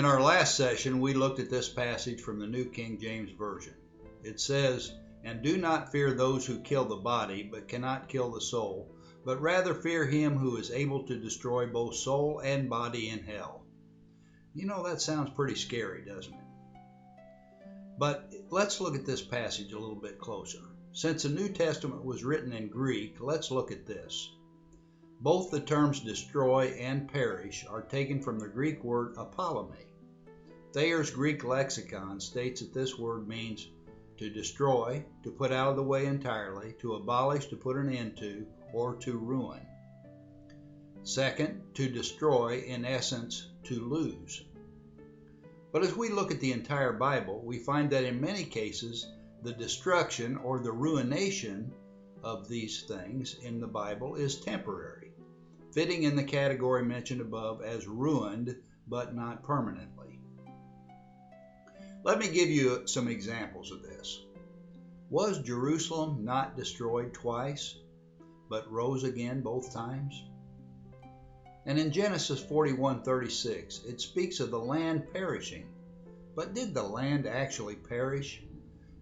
In our last session, we looked at this passage from the New King James Version. It says, "And do not fear those who kill the body, but cannot kill the soul, but rather fear him who is able to destroy both soul and body in hell." You know, that sounds pretty scary, doesn't it? But let's look at this passage a little bit closer. Since the New Testament was written in Greek, let's look at this. Both the terms destroy and perish are taken from the Greek word apollumi. Thayer's Greek lexicon states that this word means to destroy, to put out of the way entirely, to abolish, to put an end to, or to ruin. Second, to destroy, in essence, to lose. But as we look at the entire Bible, we find that in many cases, the destruction or the ruination of these things in the Bible is temporary, fitting in the category mentioned above as ruined, but not permanently. Let me give you some examples of this. Was Jerusalem not destroyed twice, but rose again both times? And in Genesis 41:36, it speaks of the land perishing. But did the land actually perish?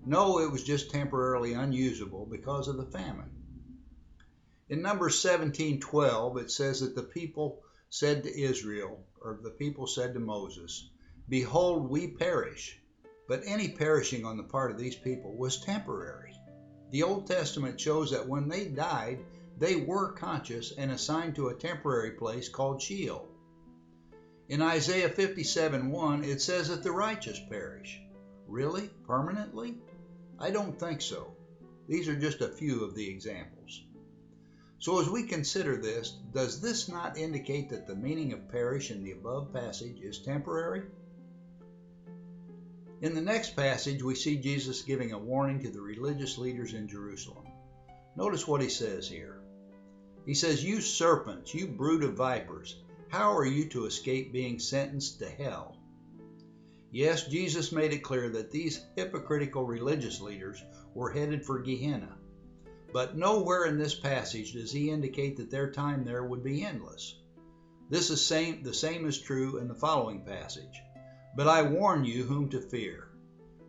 No, it was just temporarily unusable because of the famine. In Numbers 17:12, it says that the people said to Israel, or the people said to Moses, "Behold, we perish." But any perishing on the part of these people was temporary. The Old Testament shows that when they died, they were conscious and assigned to a temporary place called Sheol. In Isaiah 57:1, it says that the righteous perish. Really? Permanently? I don't think so. These are just a few of the examples. So as we consider this, does this not indicate that the meaning of perish in the above passage is temporary? In the next passage, we see Jesus giving a warning to the religious leaders in Jerusalem. Notice what he says here. He says, "You serpents, you brood of vipers, how are you to escape being sentenced to hell?" Yes, Jesus made it clear that these hypocritical religious leaders were headed for Gehenna. But nowhere in this passage does he indicate that their time there would be endless. The same is true in the following passage. "But I warn you whom to fear.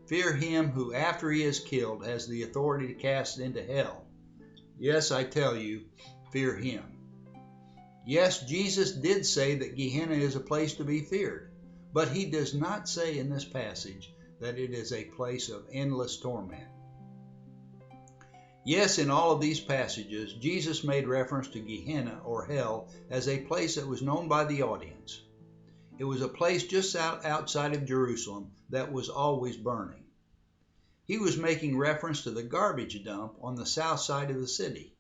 Fear him who after he is killed has the authority to cast into hell." Yes, I tell you, fear him. Yes, Jesus did say that Gehenna is a place to be feared, but he does not say in this passage that it is a place of endless torment. Yes, in all of these passages, Jesus made reference to Gehenna or hell as a place that was known by the audience. It was a place just outside of Jerusalem that was always burning. He was making reference to the garbage dump on the south side of the city,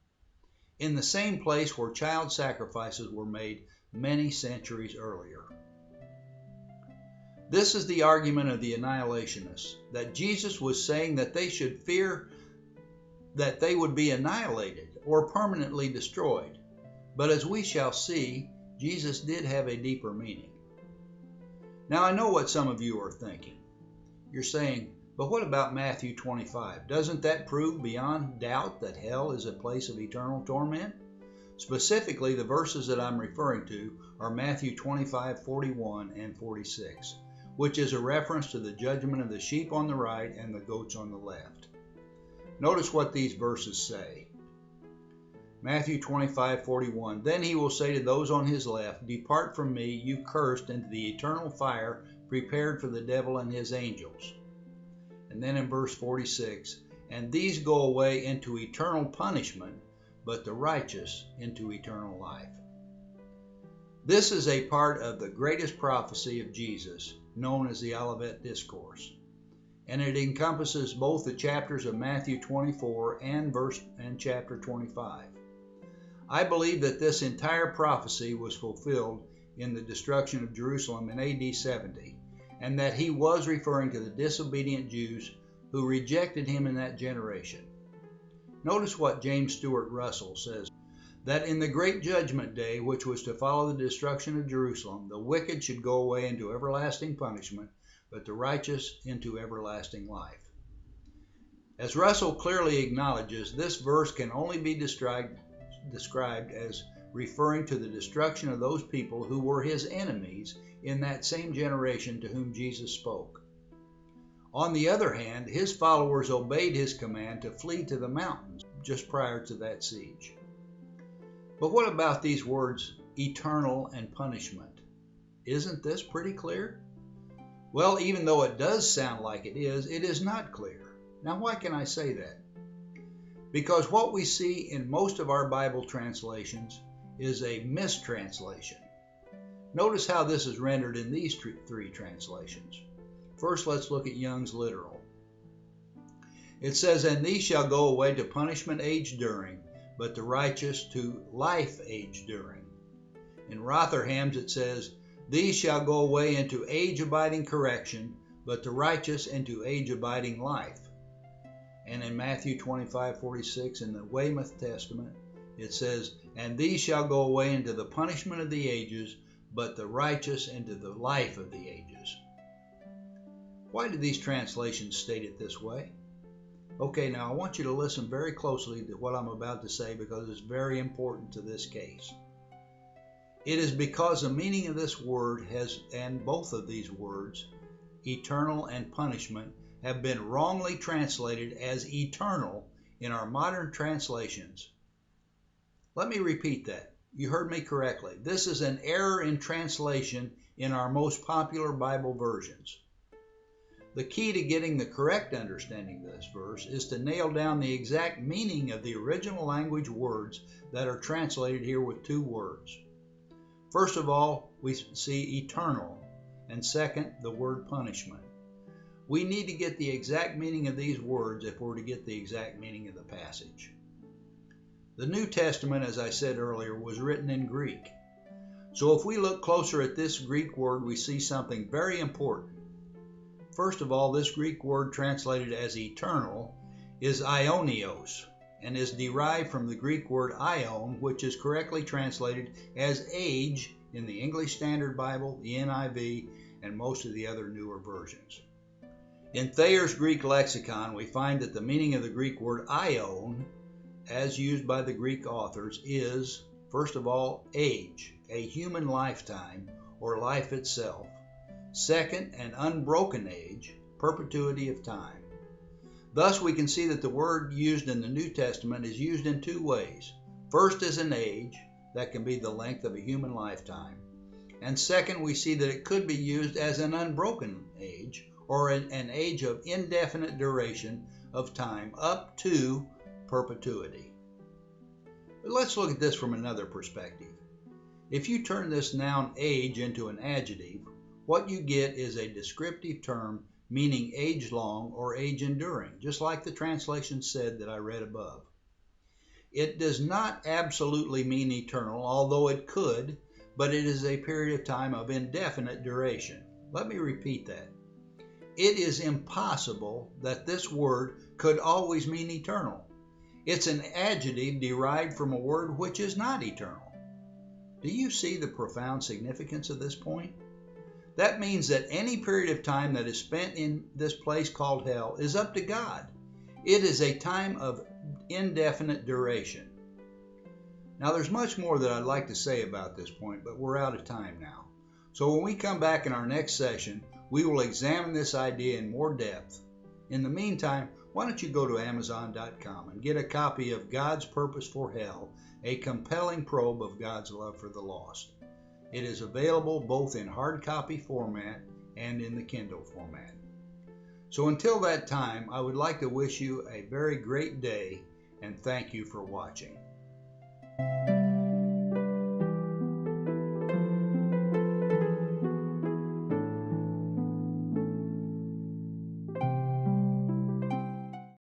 in the same place where child sacrifices were made many centuries earlier. This is the argument of the annihilationists, that Jesus was saying that they should fear that they would be annihilated or permanently destroyed. But as we shall see, Jesus did have a deeper meaning. Now I know what some of you are thinking. You're saying, but what about Matthew 25? Doesn't that prove beyond doubt that hell is a place of eternal torment? Specifically, the verses that I'm referring to are Matthew 25:41 and 46, which is a reference to the judgment of the sheep on the right and the goats on the left. Notice what these verses say. Matthew 25:41, "Then he will say to those on his left, 'Depart from me, you cursed, into the eternal fire prepared for the devil and his angels.'" And then in verse 46, "And these go away into eternal punishment, but the righteous into eternal life." This is a part of the greatest prophecy of Jesus, known as the Olivet Discourse. And it encompasses both the chapters of Matthew 24 and chapter 25. I believe that this entire prophecy was fulfilled in the destruction of Jerusalem in AD 70, and that he was referring to the disobedient Jews who rejected him in that generation. Notice what James Stewart Russell says, that in the great judgment day, which was to follow the destruction of Jerusalem, the wicked should go away into everlasting punishment, but the righteous into everlasting life. As Russell clearly acknowledges, this verse can only be described as referring to the destruction of those people who were his enemies in that same generation to whom Jesus spoke. On the other hand, his followers obeyed his command to flee to the mountains just prior to that siege. But what about these words, eternal and punishment? Isn't this pretty clear? Well, even though it does sound like it is not clear. Now, why can I say that? Because what we see in most of our Bible translations is a mistranslation. Notice how this is rendered in these three translations. First, let's look at Young's literal. It says, "And these shall go away to punishment age during, but the righteous to life age during." In Rotherham's it says, "These shall go away into age-abiding correction, but the righteous into age-abiding life." And in Matthew 25:46 in the Weymouth Testament, it says, "And these shall go away into the punishment of the ages, but the righteous into the life of the ages." Why do these translations state it this way? Okay, now I want you to listen very closely to what I'm about to say because it's very important to this case. It is because the meaning of this word and both of these words, eternal and punishment, have been wrongly translated as eternal in our modern translations. Let me repeat that. You heard me correctly. This is an error in translation in our most popular Bible versions. The key to getting the correct understanding of this verse is to nail down the exact meaning of the original language words that are translated here with two words. First of all, we see eternal, and second, the word punishment. We need to get the exact meaning of these words if we're to get the exact meaning of the passage. The New Testament, as I said earlier, was written in Greek. So if we look closer at this Greek word, we see something very important. First of all, this Greek word translated as eternal is aionios and is derived from the Greek word aion, which is correctly translated as age in the English Standard Bible, the NIV, and most of the other newer versions. In Thayer's Greek lexicon, we find that the meaning of the Greek word aion, as used by the Greek authors, is, first of all, age, a human lifetime or life itself. Second, an unbroken age, perpetuity of time. Thus, we can see that the word used in the New Testament is used in two ways. First, as an age, that can be the length of a human lifetime. And second, we see that it could be used as an unbroken age, or an age of indefinite duration of time, up to perpetuity. But let's look at this from another perspective. If you turn this noun age into an adjective, what you get is a descriptive term meaning age-long or age-enduring, just like the translation said that I read above. It does not absolutely mean eternal, although it could, but it is a period of time of indefinite duration. Let me repeat that. It is impossible that this word could always mean eternal. It's an adjective derived from a word which is not eternal. Do you see the profound significance of this point? That means that any period of time that is spent in this place called hell is up to God. It is a time of indefinite duration. Now, there's much more that I'd like to say about this point, but we're out of time now. So when we come back in our next session, we will examine this idea in more depth. In the meantime, why don't you go to Amazon.com and get a copy of God's Purpose for Hell, a compelling probe of God's love for the lost. It is available both in hard copy format and in the Kindle format. So until that time, I would like to wish you a very great day and thank you for watching.